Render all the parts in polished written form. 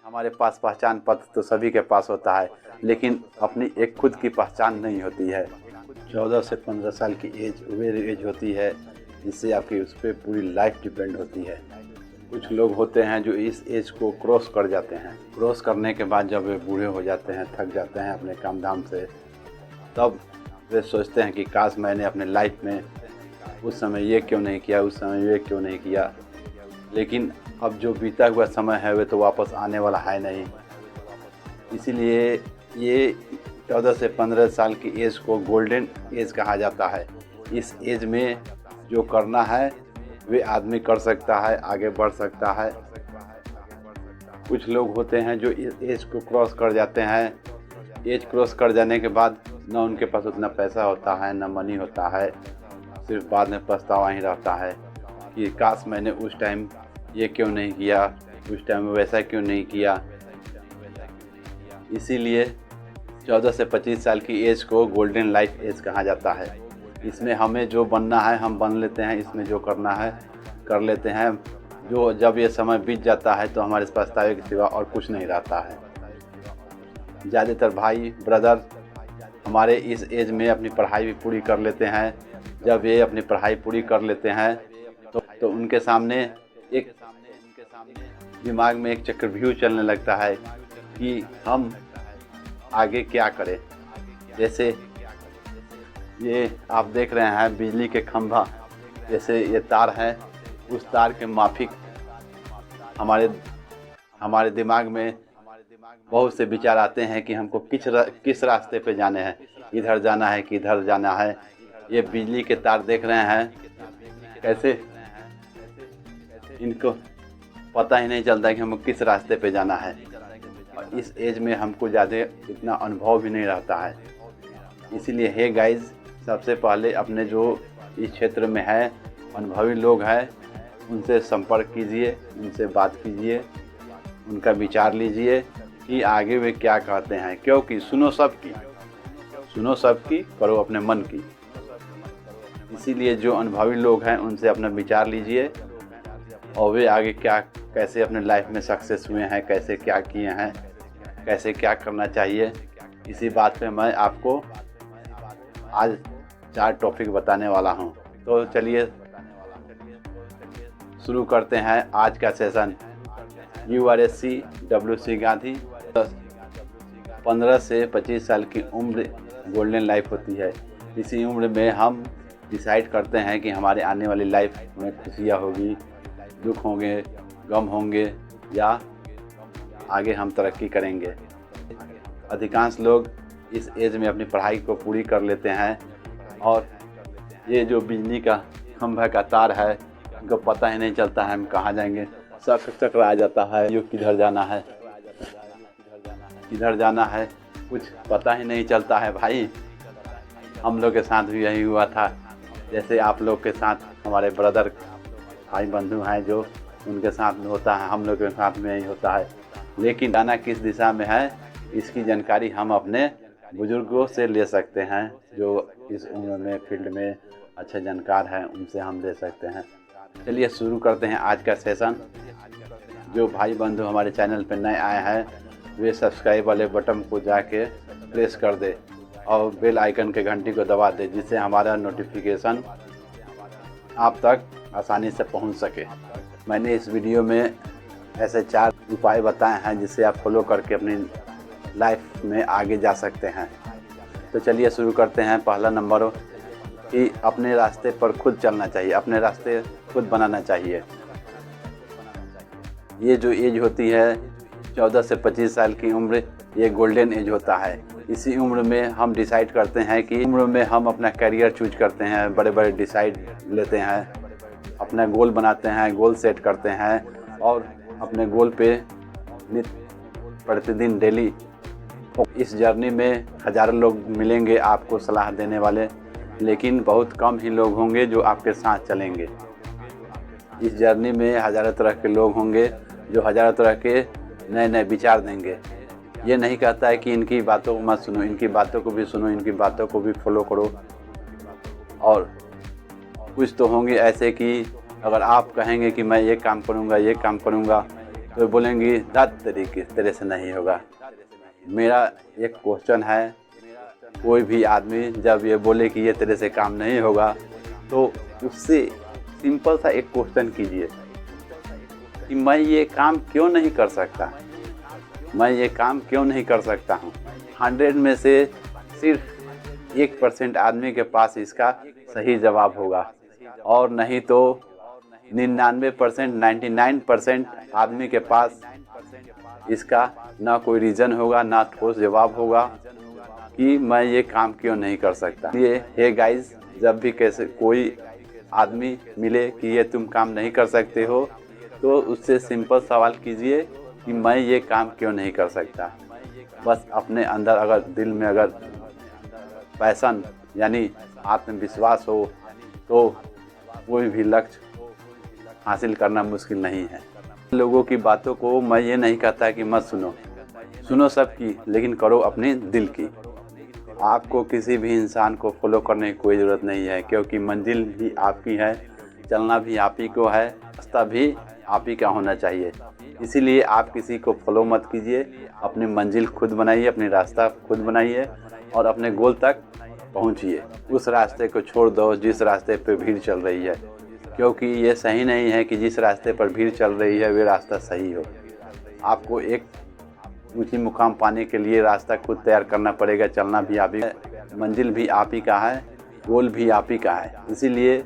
हमारे पास पहचान पत्र तो सभी के पास होता है, लेकिन अपनी एक खुद की पहचान नहीं होती है। 14 से 15 साल की एज वेरी एज होती है, जिससे आपकी उस पर पूरी लाइफ डिपेंड होती है। कुछ लोग होते हैं जो इस एज को क्रॉस कर जाते हैं। क्रॉस करने के बाद जब वे बूढ़े हो जाते हैं, थक जाते हैं अपने काम धाम से, तब वे सोचते हैं कि काश मैंने अपने लाइफ में उस समय ये क्यों नहीं किया, उस समय ये क्यों नहीं किया। लेकिन अब जो बीता हुआ समय है वे तो वापस आने वाला है नहीं। इसीलिए ये 14 से 15 साल की एज को गोल्डन एज कहा जाता है। इस एज में जो करना है वे आदमी कर सकता है, आगे बढ़ सकता है। कुछ लोग होते हैं जो इस एज को क्रॉस कर जाते हैं। एज क्रॉस कर जाने के बाद न उनके पास उतना पैसा होता है, न मनी होता है, सिर्फ बाद में पछतावा ही रहता है कि काश मैंने उस टाइम ये क्यों नहीं किया, उस टाइम वैसा क्यों नहीं किया। इसीलिए 14 से 25 साल की एज को गोल्डन लाइफ एज कहा जाता है। इसमें हमें जो बनना है हम बन लेते हैं, इसमें जो करना है कर लेते हैं। जो जब ये समय बीत जाता है तो हमारे पछतावे के सिवा और कुछ नहीं रहता है। ज़्यादातर भाई ब्रदर हमारे इस एज में अपनी पढ़ाई भी पूरी कर लेते हैं। जब ये अपनी पढ़ाई पूरी कर लेते हैं तो उनके सामने एक दिमाग में एक चक्रव्यूह चलने लगता है कि हम आगे क्या करें। जैसे ये आप देख रहे हैं बिजली के खंभा, जैसे ये तार है, उस तार के माफिक हमारे दिमाग में बहुत से विचार आते हैं कि हमको किस रास्ते पे जाने हैं, इधर जाना है कि इधर जाना है। ये बिजली के तार देख रहे हैं कैसे इनको पता ही नहीं चलता कि हमको किस रास्ते पे जाना है। और इस एज में हमको ज़्यादा इतना अनुभव भी नहीं रहता है। इसीलिए हे गाइज, सबसे पहले अपने जो इस क्षेत्र में है अनुभवी लोग हैं उनसे संपर्क कीजिए, उनसे बात कीजिए, उनका विचार लीजिए कि आगे वे क्या कहते हैं। क्योंकि सुनो सबकी करो अपने मन की। इसीलिए जो अनुभवी लोग हैं उनसे अपना विचार लीजिए और वे आगे क्या कैसे अपने लाइफ में सक्सेस हुए हैं, कैसे क्या किए हैं, कैसे क्या करना चाहिए। इसी बात पे मैं आपको आज 4 टॉपिक बताने वाला हूं। तो चलिए शुरू करते हैं आज का सेशन। URSC WC गांधी 15 से 25 साल की उम्र गोल्डन लाइफ होती है। इसी उम्र में हम डिसाइड करते हैं कि हमारे आने वाली लाइफ में खुशियाँ होगी, दुख होंगे, गम होंगे या आगे हम तरक्की करेंगे। अधिकांश लोग इस एज में अपनी पढ़ाई को पूरी कर लेते हैं और ये जो बिजली का खंभा का तार है उनको पता ही नहीं चलता है हम कहाँ जाएंगे। चक्र आ जाता है, यो किधर जाना है कुछ पता ही नहीं चलता है भाई। हम लोग के साथ भी यही हुआ था। जैसे आप लोग के साथ हमारे ब्रदर भाई बंधु हैं जो उनके साथ में होता है, हम लोग के साथ में यही होता है। लेकिन जाना किस दिशा में है इसकी जानकारी हम अपने बुजुर्गों से ले सकते हैं, जो इस उम्र में फील्ड में अच्छे जानकार हैं, उनसे हम ले सकते हैं। चलिए शुरू करते हैं आज का सेशन। जो भाई बंधु हमारे चैनल पर नए आए हैं वे सब्सक्राइब वाले बटन को जाके प्रेस कर दे और बेल आइकन के घंटी को दबा दे, जिससे हमारा नोटिफिकेशन आप तक आसानी से पहुंच सके। मैंने इस वीडियो में ऐसे 4 उपाय बताए हैं जिससे आप फॉलो करके अपनी लाइफ में आगे जा सकते हैं। तो चलिए शुरू करते हैं। पहला नंबर कि अपने रास्ते पर खुद चलना चाहिए, अपने रास्ते खुद बनाना चाहिए। ये जो एज होती है 14 से 25 साल की उम्र, ये गोल्डन एज होता है। इसी उम्र में हम डिसाइड करते हैं कि उम्र में हम अपना करियर चूज करते हैं, बड़े बड़े डिसाइड लेते हैं, अपना गोल बनाते हैं, गोल सेट करते हैं और अपने गोल पे प्रतिदिन डेली। इस जर्नी में हज़ारों लोग मिलेंगे आपको सलाह देने वाले, लेकिन बहुत कम ही लोग होंगे जो आपके साथ चलेंगे। इस जर्नी में हज़ारों तरह के लोग होंगे जो हज़ारों तरह के नए नए विचार देंगे। ये नहीं कहता है कि इनकी बातों को मत सुनो, इनकी बातों को भी सुनो, इनकी बातों को भी फॉलो करो। और कुछ तो होंगे ऐसे कि अगर आप कहेंगे कि मैं ये काम करूँगा तो बोलेंगी धत तरीके तेरे से नहीं होगा। मेरा एक क्वेश्चन है, कोई भी आदमी जब ये बोले कि ये तेरे से काम नहीं होगा तो उससे सिंपल सा एक क्वेश्चन कीजिए कि मैं ये काम क्यों नहीं कर सकता, मैं ये काम क्यों नहीं कर सकता हूँ। 100 में से सिर्फ 1% आदमी के पास इसका सही जवाब होगा, और नहीं तो 99% 99% आदमी के पास इसका ना कोई रीज़न होगा, ना ठोस जवाब होगा कि मैं ये काम क्यों नहीं कर सकता। ये हे गाइस, जब भी कैसे कोई आदमी मिले कि ये तुम काम नहीं कर सकते हो तो उससे सिंपल सवाल कीजिए कि मैं ये काम क्यों नहीं कर सकता। बस अपने अंदर अगर दिल में अगर पैशन यानी आत्मविश्वास हो तो कोई भी लक्ष्य हासिल करना मुश्किल नहीं है। लोगों की बातों को मैं ये नहीं कहता कि मत सुनो, सुनो सबकी, लेकिन करो अपने दिल की। आपको किसी भी इंसान को फॉलो करने की कोई ज़रूरत नहीं है, क्योंकि मंजिल भी आपकी है, चलना भी आप ही को है, रास्ता भी आप ही का होना चाहिए। इसीलिए आप किसी को फॉलो मत कीजिए, अपनी मंजिल खुद बनाइए, अपनी रास्ता खुद बनाइए और अपने गोल तक पहुंचिए। उस रास्ते को छोड़ दो जिस रास्ते पे भीड़ चल रही है, क्योंकि ये सही नहीं है कि जिस रास्ते पर भीड़ चल रही है वे रास्ता सही हो। आपको एक ऊंची मुकाम पाने के लिए रास्ता खुद तैयार करना पड़ेगा, चलना भी आप ही, मंजिल भी आप ही का है, गोल भी आप ही का है। इसीलिए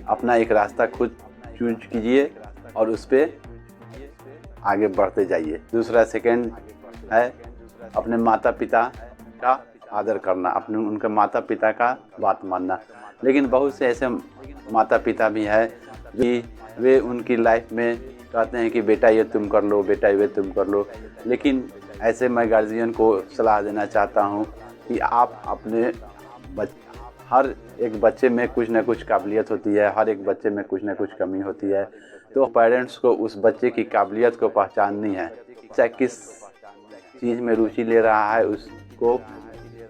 अपना एक रास्ता खुद चूज कीजिए और उस पर आगे बढ़ते जाइए। दूसरा सेकंड है अपने माता पिता का आदर करना, अपने उनके माता पिता का बात मानना। लेकिन बहुत से ऐसे माता पिता भी है कि वे उनकी लाइफ में कहते हैं कि बेटा ये तुम कर लो, बेटा ये तुम कर लो। लेकिन ऐसे मैं गार्जियन को सलाह देना चाहता हूँ कि आप अपने हर एक बच्चे में कुछ न कुछ काबिलियत होती है, हर एक बच्चे में कुछ न कुछ कमी होती है, तो पेरेंट्स को उस बच्चे की काबिलियत को पहचाननी है। चाहे किस चीज़ में रुचि ले रहा है उसको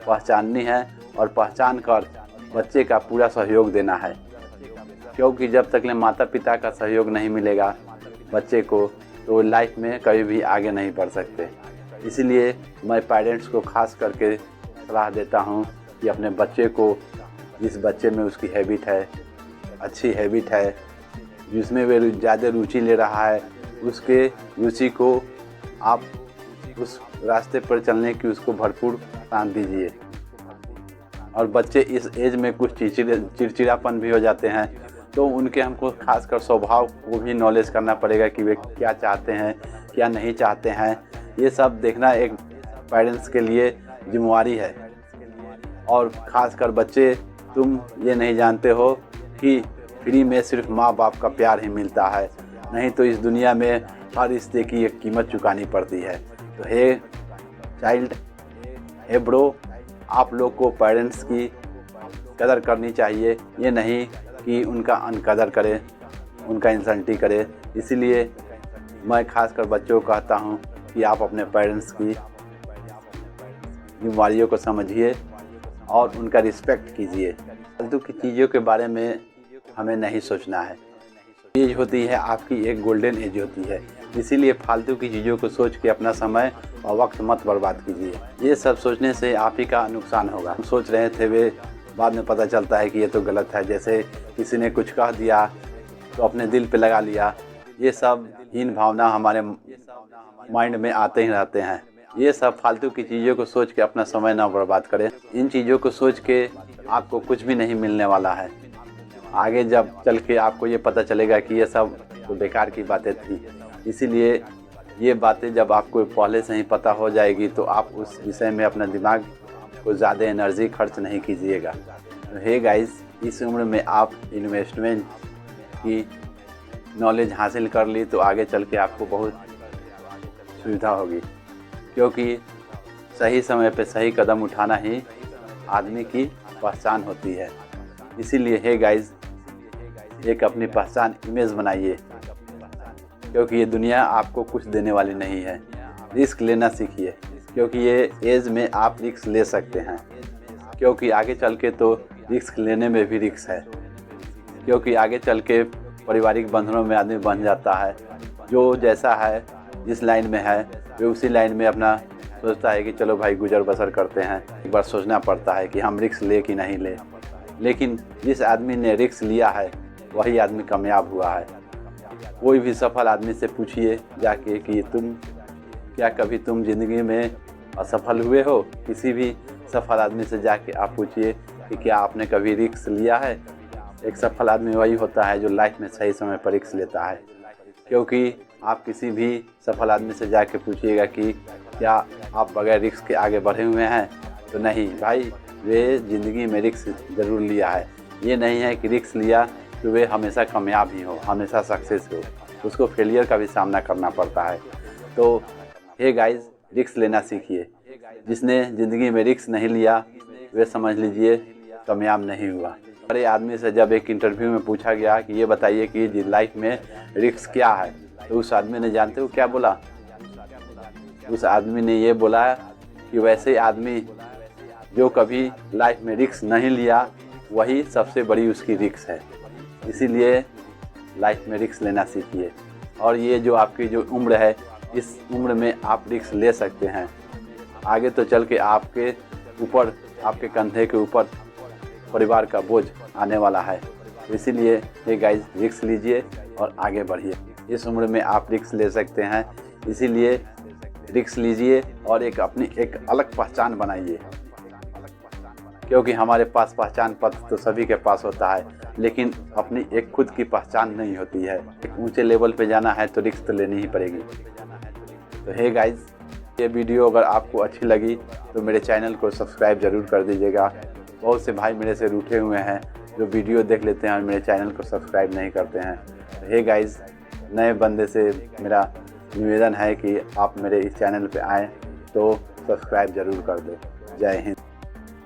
पहचाननी है और पहचान कर बच्चे का पूरा सहयोग देना है, क्योंकि जब तक ले माता पिता का सहयोग नहीं मिलेगा बच्चे को तो लाइफ में कभी भी आगे नहीं बढ़ सकते। इसलिए मैं पेरेंट्स को खास करके सलाह देता हूँ कि अपने बच्चे को, जिस बच्चे में उसकी हैबिट है, अच्छी हैबिट है, जिसमें वे ज़्यादा रुचि ले रहा है, उसके रुचि को आप उस रास्ते पर चलने की उसको भरपूर साथ दीजिए। और बच्चे इस एज में कुछ चिड़चिड़ापन भी हो जाते हैं, तो उनके हमको खासकर स्वभाव को भी नॉलेज करना पड़ेगा कि वे क्या चाहते हैं, क्या नहीं चाहते हैं। ये सब देखना एक पेरेंट्स के लिए जिम्मेवारी है। और ख़ासकर बच्चे, तुम ये नहीं जानते हो कि फ्री में सिर्फ माँ बाप का प्यार ही मिलता है, नहीं तो इस दुनिया में हर रिश्ते की एक कीमत चुकानी पड़ती है। तो हे चाइल्ड, हे ब्रो, आप लोग को पेरेंट्स की कदर करनी चाहिए, ये नहीं कि उनका अनकदर करे, उनका इंसल्टी करे। इसीलिए मैं खासकर बच्चों को कहता हूँ कि आप अपने पेरेंट्स की जिम्मेदारियों को समझिए और उनका रिस्पेक्ट कीजिए। फालतू की चीज़ों के बारे में हमें नहीं सोचना है। एज होती है आपकी, एक गोल्डन एज होती है, इसीलिए फालतू की चीज़ों को सोच के अपना समय और वक्त मत बर्बाद कीजिए। ये सब सोचने से आप ही का नुकसान होगा। हम सोच रहे थे, वे बाद में पता चलता है कि ये तो गलत है। जैसे किसी ने कुछ कह दिया तो अपने दिल पे लगा लिया। ये सब हीन भावना हमारे माइंड में आते ही रहते हैं। ये सब फालतू की चीज़ों को सोच के अपना समय ना बर्बाद करें। इन चीज़ों को सोच के आपको कुछ भी नहीं मिलने वाला है। आगे जब चल के आपको ये पता चलेगा कि ये सब तो बेकार की बातें थी। इसीलिए ये बातें जब आपको पहले से ही पता हो जाएगी तो आप उस विषय में अपना दिमाग को ज़्यादा एनर्जी खर्च नहीं कीजिएगा। तो हे गाइस, इस उम्र में आप इन्वेस्टमेंट की नॉलेज हासिल कर ली तो आगे चल के आपको बहुत सुविधा होगी, क्योंकि सही समय पे सही कदम उठाना ही आदमी की पहचान होती है। इसीलिए हे गाइस, एक अपनी पहचान इमेज बनाइए, क्योंकि ये दुनिया आपको कुछ देने वाली नहीं है। रिस्क लेना सीखिए, क्योंकि ये एज में आप रिस्क ले सकते हैं, क्योंकि आगे चल के तो रिस्क लेने में भी रिस्क है, क्योंकि आगे चल के पारिवारिक बंधनों में आदमी बन जाता है। जो जैसा है जिस लाइन में है वे उसी लाइन में अपना सोचता है कि चलो भाई गुजर बसर करते हैं। एक बार सोचना पड़ता है कि हम रिस्क ले कि नहीं ले, लेकिन जिस आदमी ने रिस्क लिया है वही आदमी कामयाब हुआ है। कोई भी सफल आदमी से पूछिए जाके कि क्या कभी तुम ज़िंदगी में असफल हुए हो। किसी भी सफल आदमी से जाके आप पूछिए कि क्या आपने कभी रिस्क लिया है। एक सफल आदमी वही होता है जो लाइफ में सही समय पर रिस्क लेता है। क्योंकि आप किसी भी सफल आदमी से जाके पूछिएगा कि क्या आप बगैर रिस्क के आगे बढ़े हुए हैं, तो नहीं भाई, वे ज़िंदगी में रिस्क ज़रूर लिया है। ये नहीं है कि रिस्क लिया तो वे हमेशा कामयाब ही हो, हमेशा सक्सेस हो, उसको फेलियर का भी सामना करना पड़ता है। तो हे गाइस, रिस्क लेना सीखिए। जिसने ज़िंदगी में रिस्क नहीं लिया वे समझ लीजिए कामयाब नहीं हुआ। बड़े आदमी से जब एक इंटरव्यू में पूछा गया कि ये बताइए कि लाइफ में रिस्क क्या है, तो उस आदमी ने जानते हो क्या बोला? उस आदमी ने ये बोला कि वैसे आदमी जो कभी लाइफ में रिस्क नहीं लिया वही सबसे बड़ी उसकी रिस्क है। इसीलिए लाइफ में रिस्क लेना सीखिए। और ये जो आपकी जो उम्र है, इस उम्र में आप रिस्क ले सकते हैं। आगे तो चल के आपके ऊपर, आपके कंधे के ऊपर परिवार का बोझ आने वाला है। इसीलिए ये गाइस, रिस्क लीजिए और आगे बढ़िए। इस उम्र में आप रिस्क ले सकते हैं, इसीलिए रिस्क लीजिए और अपनी एक अलग पहचान बनाइए। क्योंकि हमारे पास पहचान पत्र तो सभी के पास होता है, लेकिन अपनी एक खुद की पहचान नहीं होती है। एक ऊंचे लेवल पे जाना है तो रिस्क तो लेनी ही पड़ेगी। तो हे गाइस, ये वीडियो अगर आपको अच्छी लगी तो मेरे चैनल को सब्सक्राइब ज़रूर कर दीजिएगा। बहुत से भाई मेरे से रूठे हुए हैं जो वीडियो देख लेते हैं और मेरे चैनल को सब्सक्राइब नहीं करते हैं। तो हे गाइस, नए बंदे से मेरा निवेदन है कि आप मेरे इस चैनल पे आएँ तो सब्सक्राइब ज़रूर कर दें। जय हिंद।